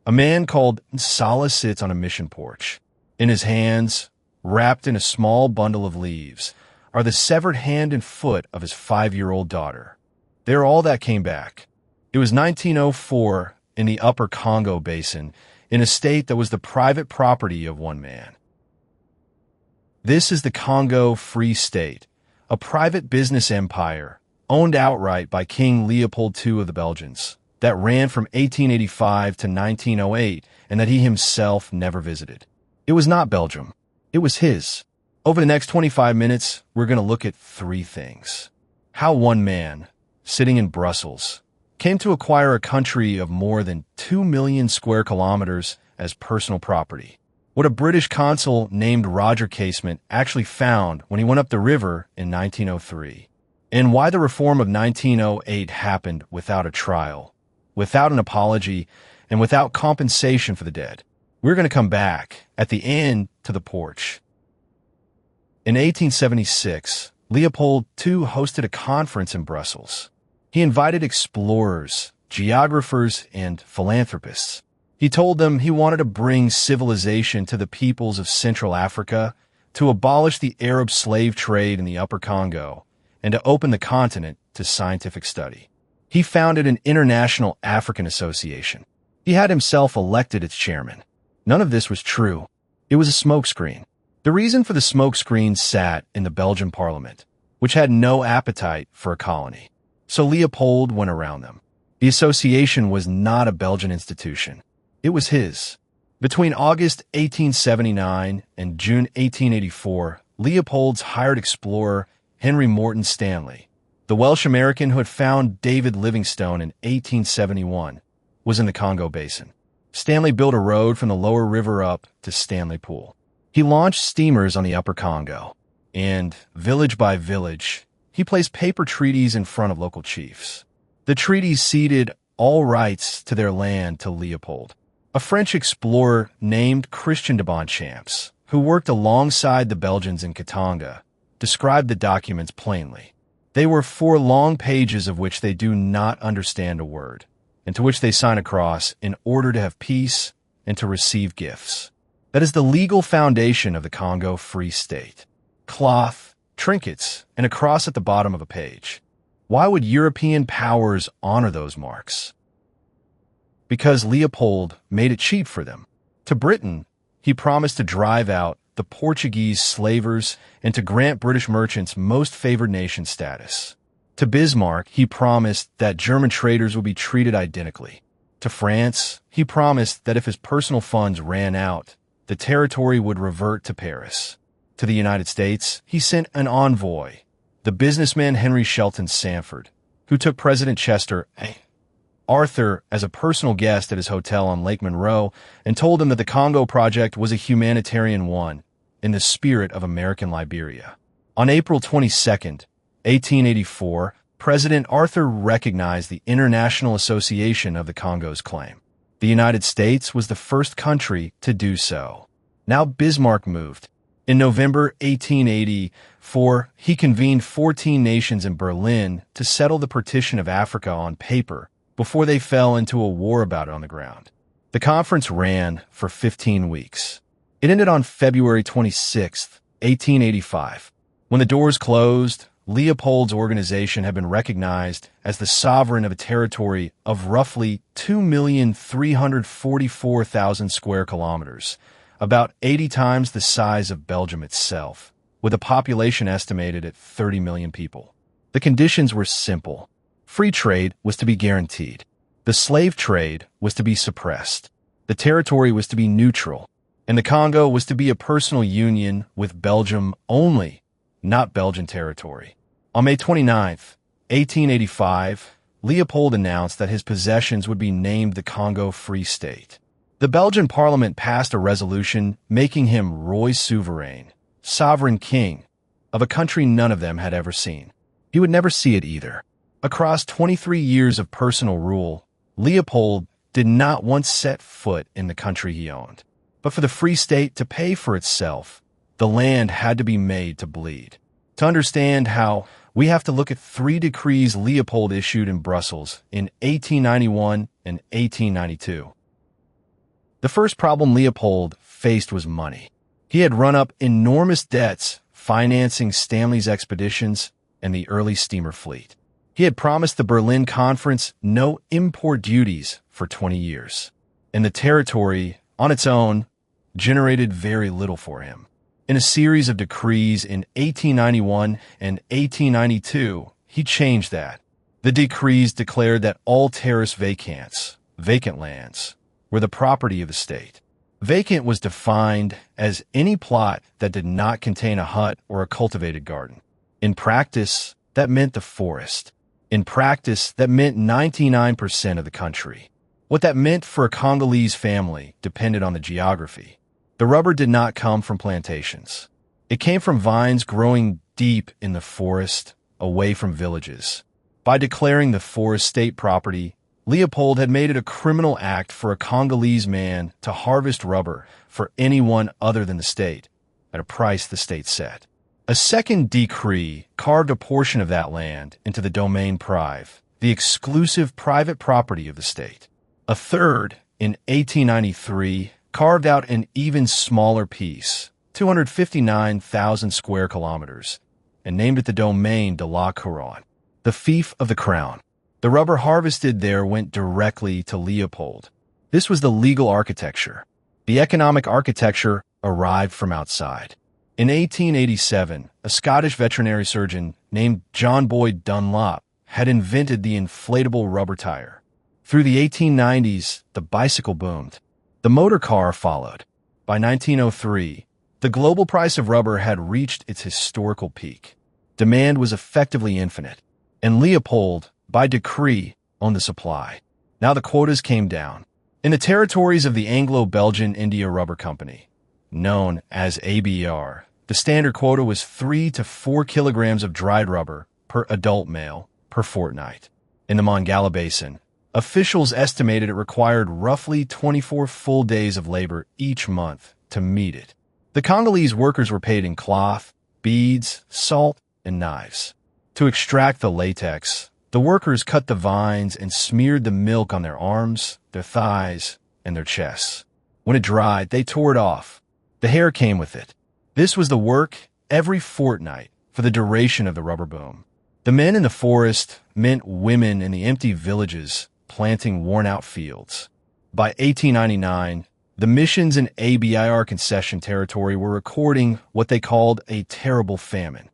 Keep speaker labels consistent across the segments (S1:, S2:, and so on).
S1: A man called Sala sits on a mission porch. In his hands, wrapped in a small bundle of leaves, are the severed hand and foot of his 5-year-old daughter. They're all that came back. It was 1904 in the upper Congo basin, in a state that was the private property of one man. This is the Congo Free State, a private business empire owned outright by King Leopold II of the Belgians, that ran from 1885 to 1908 and that he himself never visited. It was not Belgium. It was his. Over the next 25 minutes, we're going to look at 3 things. How one man, sitting in Brussels, came to acquire a country of more than 2 million square kilometers as personal property. What a British consul named Roger Casement actually found when he went up the river in 1903. And why the reform of 1908 happened without a trial, without an apology, and without compensation for the dead. We're going to come back, at the end, to the porch. In 1876, Leopold II hosted a conference in Brussels. He invited explorers, geographers, and philanthropists. He told them he wanted to bring civilization to the peoples of Central Africa, to abolish the Arab slave trade in the Upper Congo, and to open the continent to scientific study. He founded an International African Association. He had himself elected its chairman. None of this was true. It was a smokescreen. The reason for the smokescreen sat in the Belgian parliament, which had no appetite for a colony. So Leopold went around them. The association was not a Belgian institution. It was his. Between August 1879 and June 1884, Leopold's hired explorer, Henry Morton Stanley, the Welsh-American who had found David Livingstone in 1871, was in the Congo basin. Stanley built a road from the lower river up to Stanley Pool. He launched steamers on the Upper Congo, and, village by village, he placed paper treaties in front of local chiefs. The treaties ceded all rights to their land to Leopold. A French explorer named Christian de Bonchamps, who worked alongside the Belgians in Katanga, described the documents plainly. They were 4 long pages of which they do not understand a word, and to which they sign a cross in order to have peace and to receive gifts. That is the legal foundation of the Congo Free State. Cloth, trinkets, and a cross at the bottom of a page. Why would European powers honor those marks? Because Leopold made it cheap for them. To Britain, he promised to drive out the Portuguese slavers and to grant British merchants most favored nation status. To Bismarck, he promised that German traders would be treated identically. To France, he promised that if his personal funds ran out, the territory would revert to Paris. To the United States, he sent an envoy, the businessman Henry Shelton Sanford, who took President Chester Arthur as a personal guest at his hotel on Lake Monroe and told him that the Congo project was a humanitarian one in the spirit of American Liberia. On April 22, 1884, President Arthur recognized the International Association of the Congo's claim. The United States was the first country to do so. Now Bismarck moved. In November 1884, he convened 14 nations in Berlin to settle the partition of Africa on paper before they fell into a war about it on the ground. The conference ran for 15 weeks. It ended on February 26, 1885. When the doors closed, Leopold's organization had been recognized as the sovereign of a territory of roughly 2,344,000 square kilometers, about 80 times the size of Belgium itself, with a population estimated at 30 million people. The conditions were simple. Free trade was to be guaranteed. The slave trade was to be suppressed. The territory was to be neutral. And the Congo was to be a personal union with Belgium only, not Belgian territory. On May 29, 1885, Leopold announced that his possessions would be named the Congo Free State. The Belgian parliament passed a resolution making him Roi Souverain, sovereign king, of a country none of them had ever seen. He would never see it either. Across 23 years of personal rule, Leopold did not once set foot in the country he owned. But for the Free State to pay for itself, the land had to be made to bleed. To understand how, we have to look at 3 decrees Leopold issued in Brussels in 1891 and 1892. The first problem Leopold faced was money. He had run up enormous debts financing Stanley's expeditions and the early steamer fleet. He had promised the Berlin Conference no import duties for 20 years, and the territory, on its own, generated very little for him. In a series of decrees in 1891 and 1892, he changed that. The decrees declared that all terras vacants, vacant lands, were the property of the state. Vacant was defined as any plot that did not contain a hut or a cultivated garden. In practice, that meant the forest. In practice, that meant 99% of the country. What that meant for a Congolese family depended on the geography. The rubber did not come from plantations. It came from vines growing deep in the forest, away from villages. By declaring the forest state property, Leopold had made it a criminal act for a Congolese man to harvest rubber for anyone other than the state, at a price the state set. A second decree carved a portion of that land into the domaine prive, the exclusive private property of the state. A third, in 1893, carved out an even smaller piece, 259,000 square kilometers, and named it the Domaine de la Couronne, the fief of the crown. The rubber harvested there went directly to Leopold. This was the legal architecture. The economic architecture arrived from outside. In 1887, a Scottish veterinary surgeon named John Boyd Dunlop had invented the inflatable rubber tire. Through the 1890s, the bicycle boomed. The motor car followed. By 1903, the global price of rubber had reached its historical peak. Demand was effectively infinite, and Leopold, by decree, owned the supply. Now the quotas came down. In the territories of the Anglo-Belgian India Rubber Company, known as ABR, the standard quota was 3 to 4 kilograms of dried rubber per adult male per fortnight. In the Mongala Basin, officials estimated it required roughly 24 full days of labor each month to meet it. The Congolese workers were paid in cloth, beads, salt, and knives. To extract the latex, the workers cut the vines and smeared the milk on their arms, their thighs, and their chests. When it dried, they tore it off. The hair came with it. This was the work every fortnight for the duration of the rubber boom. The men in the forest meant women in the empty villages planting worn-out fields. By 1899, the missions in ABIR concession territory were recording what they called a terrible famine.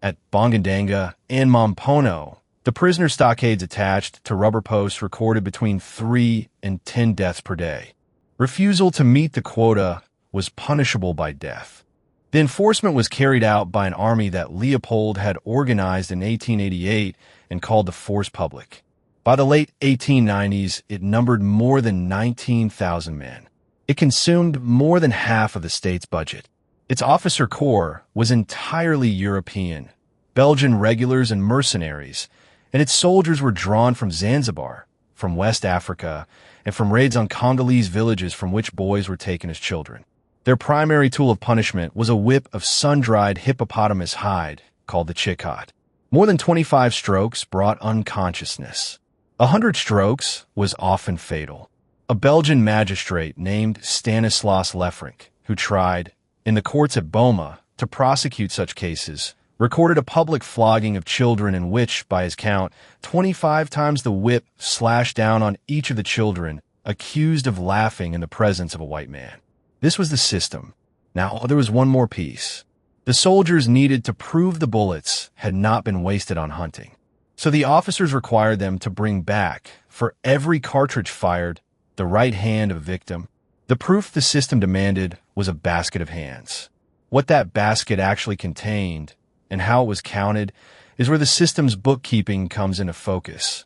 S1: At Bongandanga and Mompono, the prisoner stockades attached to rubber posts recorded between 3 and 10 deaths per day. Refusal to meet the quota was punishable by death. The enforcement was carried out by an army that Leopold had organized in 1888 and called the Force Publique. By the late 1890s, it numbered more than 19,000 men. It consumed more than half of the state's budget. Its officer corps was entirely European, Belgian regulars and mercenaries, and its soldiers were drawn from Zanzibar, from West Africa, and from raids on Congolese villages from which boys were taken as children. Their primary tool of punishment was a whip of sun-dried hippopotamus hide called the chikot. More than 25 strokes brought unconsciousness. 100 strokes was often fatal. A Belgian magistrate named Stanislas Lefranc, who tried, in the courts at Boma, to prosecute such cases, recorded a public flogging of children in which, by his count, 25 times the whip slashed down on each of the children, accused of laughing in the presence of a white man. This was the system. Now, there was one more piece. The soldiers needed to prove the bullets had not been wasted on hunting. So the officers required them to bring back, for every cartridge fired, the right hand of a victim. The proof the system demanded was a basket of hands. What that basket actually contained, and how it was counted, is where the system's bookkeeping comes into focus.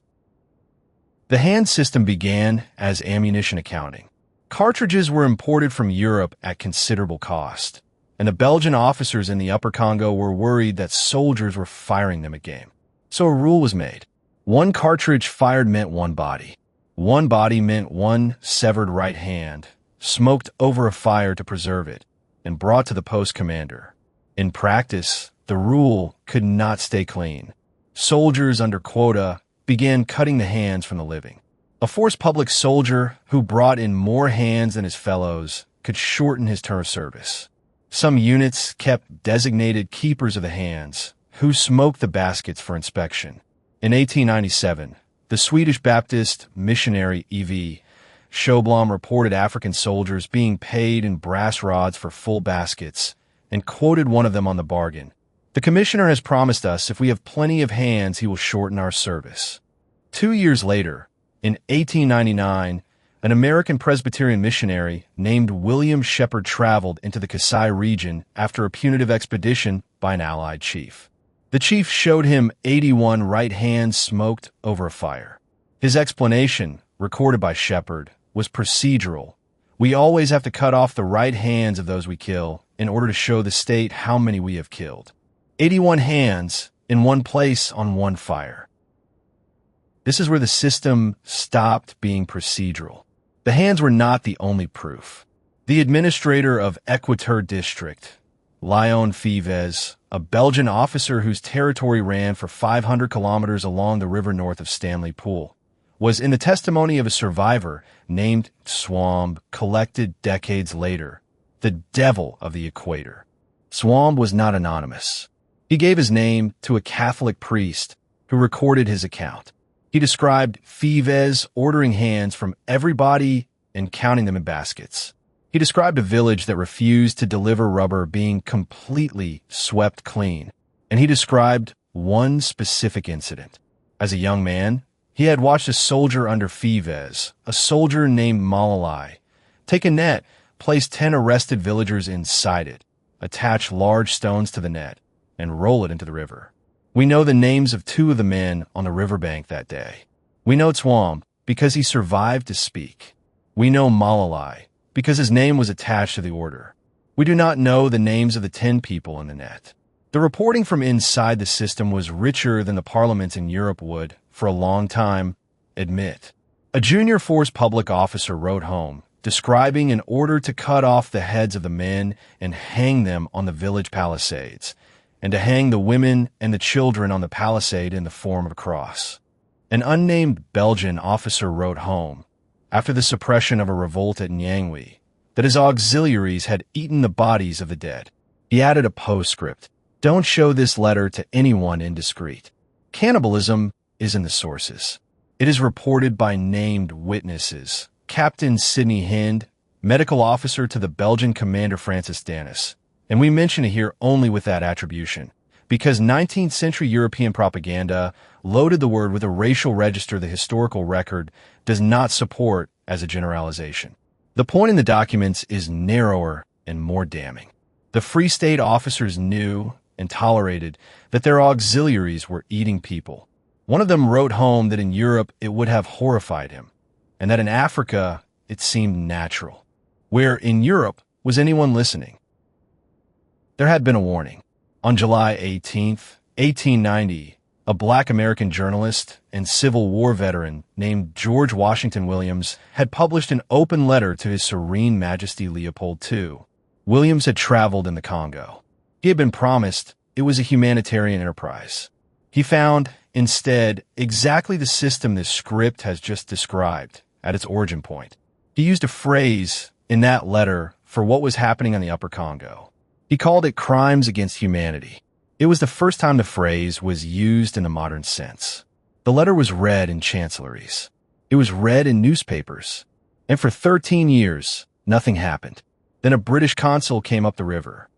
S1: The hand system began as ammunition accounting. Cartridges were imported from Europe at considerable cost, and the Belgian officers in the Upper Congo were worried that soldiers were firing them at game. So a rule was made. One cartridge fired meant one body. One body meant one severed right hand, smoked over a fire to preserve it, and brought to the post commander. In practice, the rule could not stay clean. Soldiers under quota began cutting the hands from the living. A Force Publique soldier who brought in more hands than his fellows could shorten his term of service. Some units kept designated keepers of the hands, who smoked the baskets for inspection. In 1897, the Swedish Baptist missionary E.V. Sjöblom reported African soldiers being paid in brass rods for full baskets and quoted one of them on the bargain. "The commissioner has promised us if we have plenty of hands, he will shorten our service." 2 years later, in 1899, an American Presbyterian missionary named William Shepherd traveled into the Kasai region after a punitive expedition by an Allied chief. The chief showed him 81 right hands smoked over a fire. His explanation, recorded by Shepherd, was procedural. "We always have to cut off the right hands of those we kill in order to show the state how many we have killed." 81 hands in one place on one fire. This is where the system stopped being procedural. The hands were not the only proof. The administrator of Equateur District, Léon Fives, a Belgian officer whose territory ran for 500 kilometers along the river north of Stanley Pool, was in the testimony of a survivor named Swamb, collected decades later, the devil of the equator. Swamb was not anonymous. He gave his name to a Catholic priest who recorded his account. He described Fives ordering hands from everybody and counting them in baskets. He described a village that refused to deliver rubber being completely swept clean, and he described one specific incident. As a young man, he had watched a soldier under Fives, a soldier named Malalai, take a net, place 10 arrested villagers inside it, attach large stones to the net, and roll it into the river. We know the names of 2 of the men on the riverbank that day. We know Swamb because he survived to speak. We know Malalai because his name was attached to the order. We do not know the names of the 10 people in the net. The reporting from inside the system was richer than the parliaments in Europe would, for a long time, admit. A junior Force Publique officer wrote home, describing an order to cut off the heads of the men and hang them on the village palisades, and to hang the women and the children on the palisade in the form of a cross. An unnamed Belgian officer wrote home, after the suppression of a revolt at Nyangwe, that his auxiliaries had eaten the bodies of the dead. He added a postscript, "Don't show this letter to anyone indiscreet." Cannibalism is in the sources. It is reported by named witnesses. Captain Sidney Hind, medical officer to the Belgian commander Francis Danis. And we mention it here only with that attribution, because 19th century European propaganda loaded the word with a racial register the historical record does not support as a generalization. The point in the documents is narrower and more damning. The Free State officers knew and tolerated that their auxiliaries were eating people. One of them wrote home that in Europe it would have horrified him, and that in Africa it seemed natural. Where in Europe was anyone listening? There had been a warning. On July 18, 1890, a black American journalist and Civil War veteran named George Washington Williams had published an open letter to His Serene Majesty Leopold II. Williams had traveled in the Congo. He had been promised it was a humanitarian enterprise. He found, instead, exactly the system this script has just described at its origin point. He used a phrase in that letter for what was happening on the Upper Congo. He called it crimes against humanity. It was the first time the phrase was used in the modern sense. The letter was read in chancelleries. It was read in newspapers. And for 13 years, nothing happened. Then a British consul came up the river.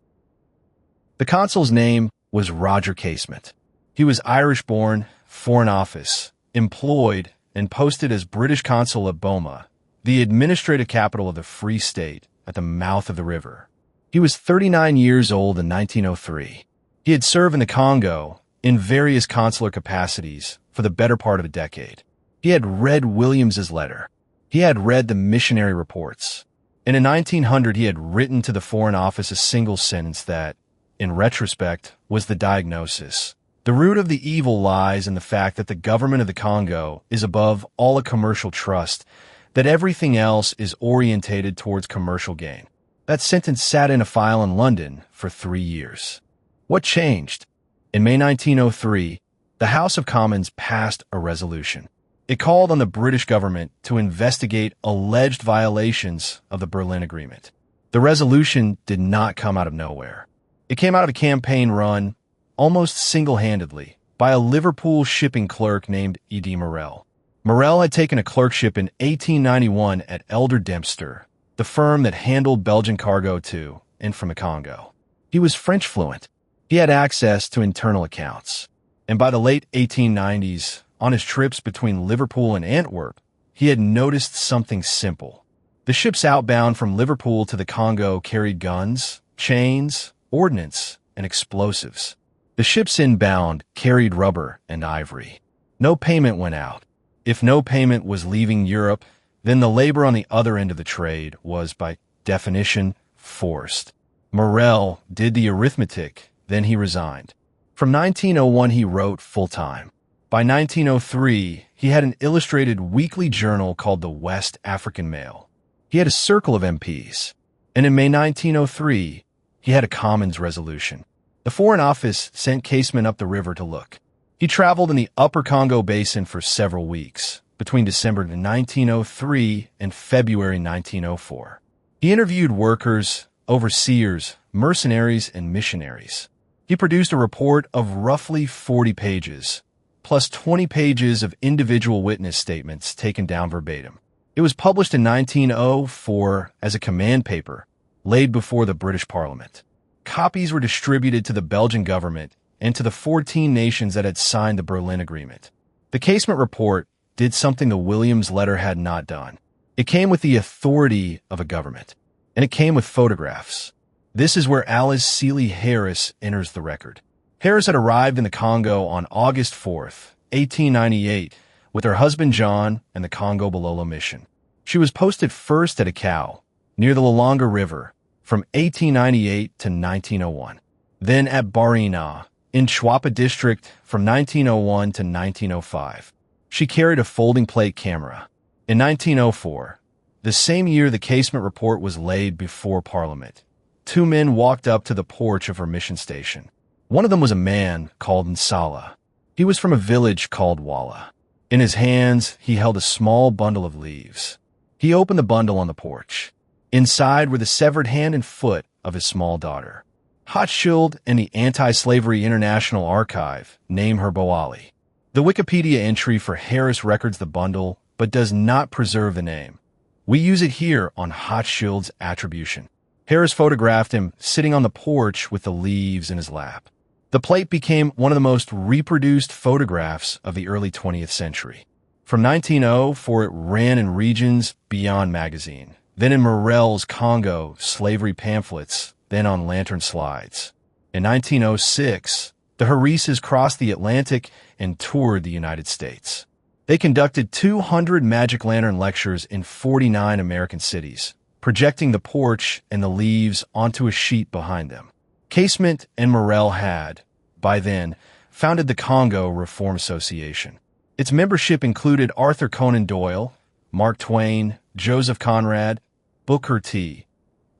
S1: The consul's name was Roger Casement. He was Irish-born, Foreign Office, employed, and posted as British consul at Boma, the administrative capital of the Free State at the mouth of the river. He was 39 years old in 1903. He had served in the Congo in various consular capacities for the better part of a decade. He had read Williams's letter. He had read the missionary reports. And in 1900, he had written to the Foreign Office a single sentence that, in retrospect, was the diagnosis. The root of the evil lies in the fact that the government of the Congo is above all a commercial trust, that everything else is orientated towards commercial gain. That sentence sat in a file in London for 3 years. What changed? In May 1903, the House of Commons passed a resolution. It called on the British government to investigate alleged violations of the Berlin Agreement. The resolution did not come out of nowhere. It came out of a campaign run, almost single-handedly, by a Liverpool shipping clerk named E.D. Morel. Morel had taken a clerkship in 1891 at Elder Dempster, the firm that handled Belgian cargo to and from the Congo. He was French fluent. He had access to internal accounts. And by the late 1890s, on his trips between Liverpool and Antwerp, he had noticed something simple. The ships outbound from Liverpool to the Congo carried guns, chains, ordnance, and explosives. The ships inbound carried rubber and ivory. No payment went out. If no payment was leaving Europe, then the labor on the other end of the trade was, by definition, forced. Morel did the arithmetic, then he resigned. From 1901 he wrote full-time. By 1903, he had an illustrated weekly journal called the West African Mail. He had a circle of MPs. And in May 1903, he had a Commons resolution. The Foreign Office sent Casement up the river to look. He traveled in the Upper Congo Basin for several weeks, between December 1903 and February 1904. He interviewed workers, overseers, mercenaries, and missionaries. He produced a report of roughly 40 pages, plus 20 pages of individual witness statements taken down verbatim. It was published in 1904 as a command paper, laid before the British Parliament. Copies were distributed to the Belgian government and to the 14 nations that had signed the Berlin Agreement. The Casement report did something the Williams letter had not done. It came with the authority of a government, and it came with photographs. This is where Alice Seeley Harris enters the record. Harris had arrived in the Congo on August 4th, 1898, with her husband John and the Congo Bololo mission. She was posted first at a cow, near the Lolonga River, from 1898 to 1901. Then at Baringa, in Chwapa district, from 1901 to 1905. She carried a folding plate camera. In 1904, the same year the Casement report was laid before Parliament, two men walked up to the porch of her mission station. One of them was a man called Nsala. He was from a village called Walla. In his hands, he held a small bundle of leaves. He opened the bundle on the porch. Inside were the severed hand and foot of his small daughter. Hochschild and the Anti-Slavery International Archive name her Boali. The Wikipedia entry for Harris records the bundle, but does not preserve the name. We use it here on Hochschild's attribution. Harris photographed him sitting on the porch with the leaves in his lap. The plate became one of the most reproduced photographs of the early 20th century. From 1904, it ran in Regions Beyond magazine, then in Morel's Congo slavery pamphlets, then on lantern slides. In 1906, the Harrises crossed the Atlantic and toured the United States. They conducted 200 magic lantern lectures in 49 American cities, projecting the porch and the leaves onto a sheet behind them. Casement and Morel had, by then, founded the Congo Reform Association. Its membership included Arthur Conan Doyle, Mark Twain, Joseph Conrad, Booker T.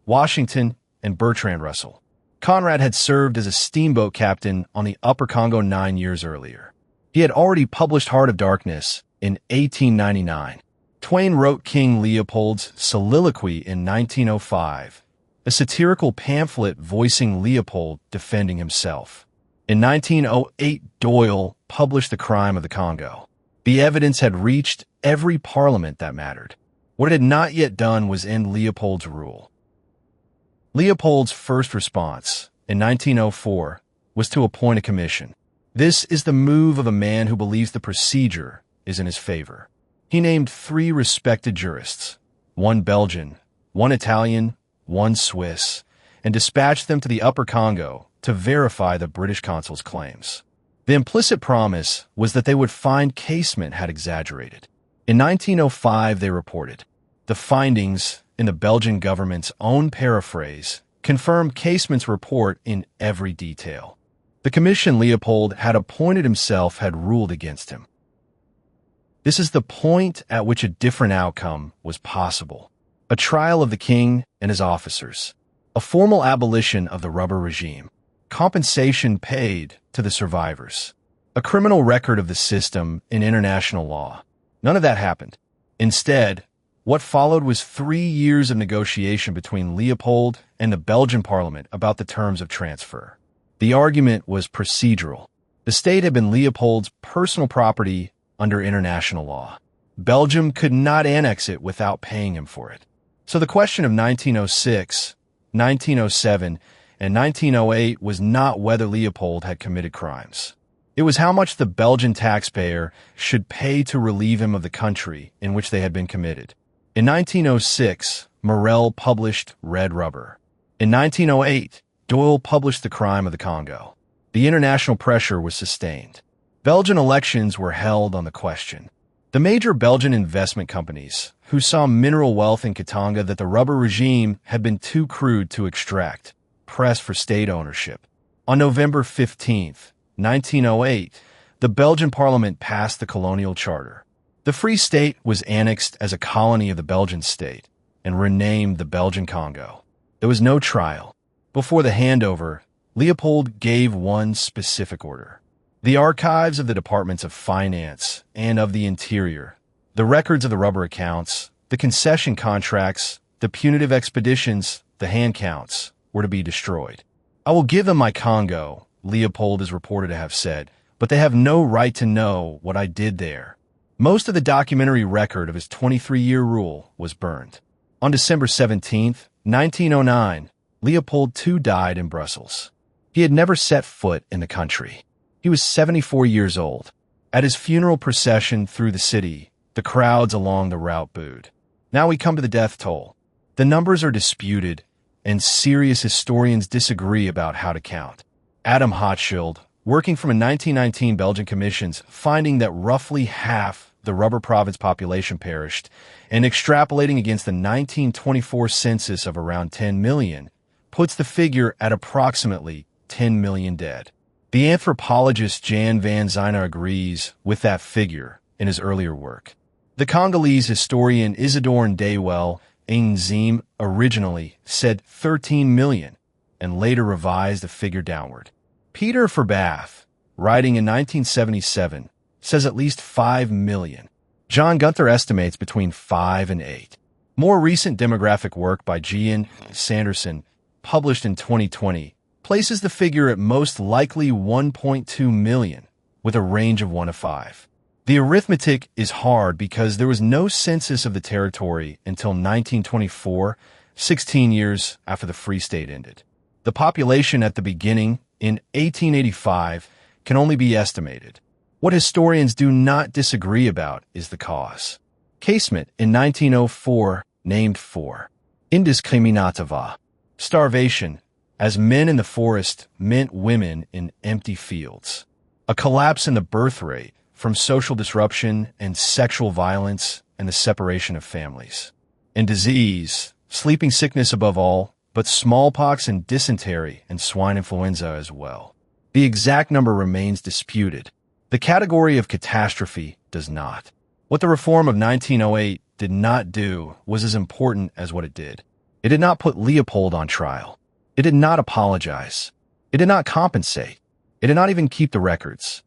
S1: Washington, and Bertrand Russell. Conrad had served as a steamboat captain on the Upper Congo 9 years earlier. He had already published Heart of Darkness in 1899. Twain wrote King Leopold's Soliloquy in 1905, a satirical pamphlet voicing Leopold defending himself. In 1908, Doyle published The Crime of the Congo. The evidence had reached every parliament that mattered. What it had not yet done was end Leopold's rule. Leopold's first response, in 1904, was to appoint a commission. This is the move of a man who believes the procedure is in his favor. He named 3 respected jurists, 1 Belgian, 1 Italian, 1 Swiss, and dispatched them to the Upper Congo to verify the British consul's claims. The implicit promise was that they would find Casement had exaggerated. In 1905, they reported. The findings, in the Belgian government's own paraphrase, confirmed Casement's report in every detail. The commission Leopold had appointed himself had ruled against him. This is the point at which a different outcome was possible. A trial of the king and his officers. A formal abolition of the rubber regime. Compensation paid to the survivors. A criminal record of the system in international law. None of that happened. Instead, what followed was 3 years of negotiation between Leopold and the Belgian parliament about the terms of transfer. The argument was procedural. The state had been Leopold's personal property under international law. Belgium could not annex it without paying him for it. So the question of 1906, 1907, and 1908 was not whether Leopold had committed crimes. It was how much the Belgian taxpayer should pay to relieve him of the country in which they had been committed. In 1906, Morel published Red Rubber. In 1908, Doyle published The Crime of the Congo. The international pressure was sustained. Belgian elections were held on the question. The major Belgian investment companies, who saw mineral wealth in Katanga that the rubber regime had been too crude to extract, pressed for state ownership. On November 15, 1908, the Belgian parliament passed the colonial charter. The Free State was annexed as a colony of the Belgian state and renamed the Belgian Congo. There was no trial. Before the handover, Leopold gave one specific order. The archives of the departments of finance and of the interior, the records of the rubber accounts, the concession contracts, the punitive expeditions, the hand counts, were to be destroyed. I will give them my Congo, Leopold is reported to have said, but they have no right to know what I did there. Most of the documentary record of his 23-year rule was burned. On December 17, 1909, Leopold II died in Brussels. He had never set foot in the country. He was 74 years old. At his funeral procession through the city, the crowds along the route booed. Now we come to the death toll. The numbers are disputed, and serious historians disagree about how to count. Adam Hochschild, working from a 1919 Belgian commission's finding that roughly half the rubber province population perished, and extrapolating against the 1924 census of around 10 million, puts the figure at approximately 10 million dead. The anthropologist Jan van Zyne agrees with that figure in his earlier work. The Congolese historian Isidore Ndewell Ainzim originally said 13 million and later revised the figure downward. Peter Verbath, writing in 1977, says at least 5 million. John Gunther estimates between 5 and 8. More recent demographic work by Gian Sanderson, published in 2020, places the figure at most likely 1.2 million, with a range of 1 to 5. The arithmetic is hard because there was no census of the territory until 1924, 16 years after the Free State ended. The population at the beginning, in 1885, can only be estimated. What historians do not disagree about is the cause. Casement, in 1904, named 4. Indiscriminativa. Starvation, as men in the forest meant women in empty fields. A collapse in the birth rate from social disruption and sexual violence and the separation of families. And disease, sleeping sickness above all, but smallpox and dysentery and swine influenza as well. The exact number remains disputed. The category of catastrophe does not. What the reform of 1908 did not do was as important as what it did. It did not put Leopold on trial. It did not apologize. It did not compensate. It did not even keep the records.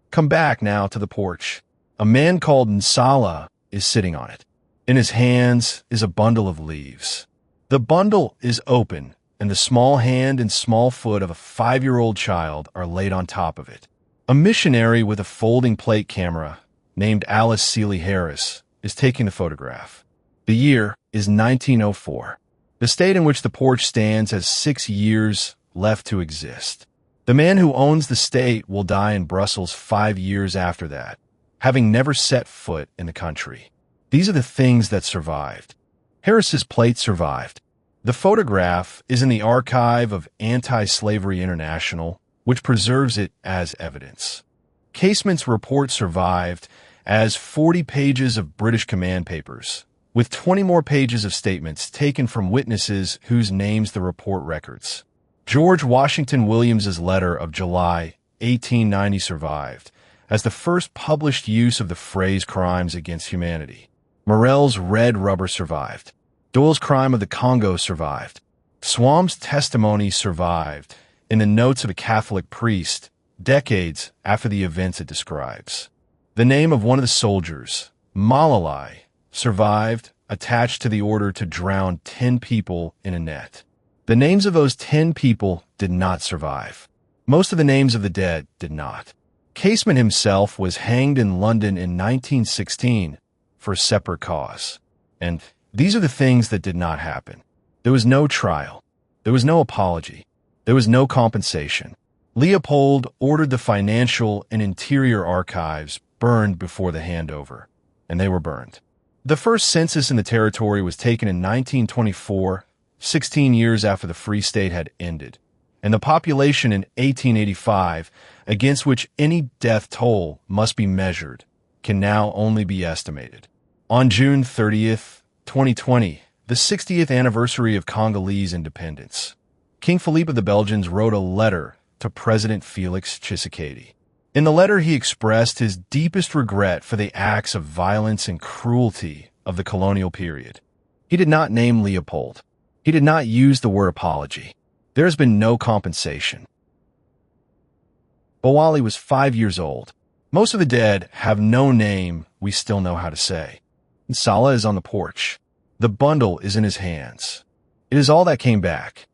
S1: Come back now to the porch. A man called Nsala is sitting on it. In his hands is a bundle of leaves. The bundle is open, and the small hand and small foot of a 5-year-old child are laid on top of it. A missionary with a folding plate camera, named Alice Seeley Harris, is taking the photograph. The year is 1904. The state in which the porch stands has 6 years left to exist. The man who owns the state will die in Brussels 5 years after that, having never set foot in the country. These are the things that survived. Harris's plate survived. The photograph is in the archive of Anti-Slavery International, which preserves it as evidence. Casement's report survived as 40 pages of British command papers, with 20 more pages of statements taken from witnesses whose names the report records. George Washington Williams's letter of July 1890 survived as the first published use of the phrase crimes against humanity. Morel's Red Rubber survived. Doyle's Crime of the Congo survived. Swam's testimony survived in the notes of a Catholic priest, decades after the events it describes. The name of one of the soldiers, Malalai, survived, attached to the order to drown 10 people in a net. The names of those 10 people did not survive. Most of the names of the dead did not. Casement himself was hanged in London in 1916 for a separate cause. And these are the things that did not happen. There was no trial. There was no apology. There was no compensation. Leopold ordered the financial and interior archives burned before the handover, and they were burned. The first census in the territory was taken in 1924, 16 years after the Free State had ended, and the population in 1885, against which any death toll must be measured, can now only be estimated. On June 30th, 2020, the 60th anniversary of Congolese independence, King Philippe of the Belgians wrote a letter to President Felix Tshisekedi. In the letter, he expressed his deepest regret for the acts of violence and cruelty of the colonial period. He did not name Leopold. He did not use the word apology. There has been no compensation. But while he was 5 years old, most of the dead have no name we still know how to say. Sala is on the porch. The bundle is in his hands. It is all that came back.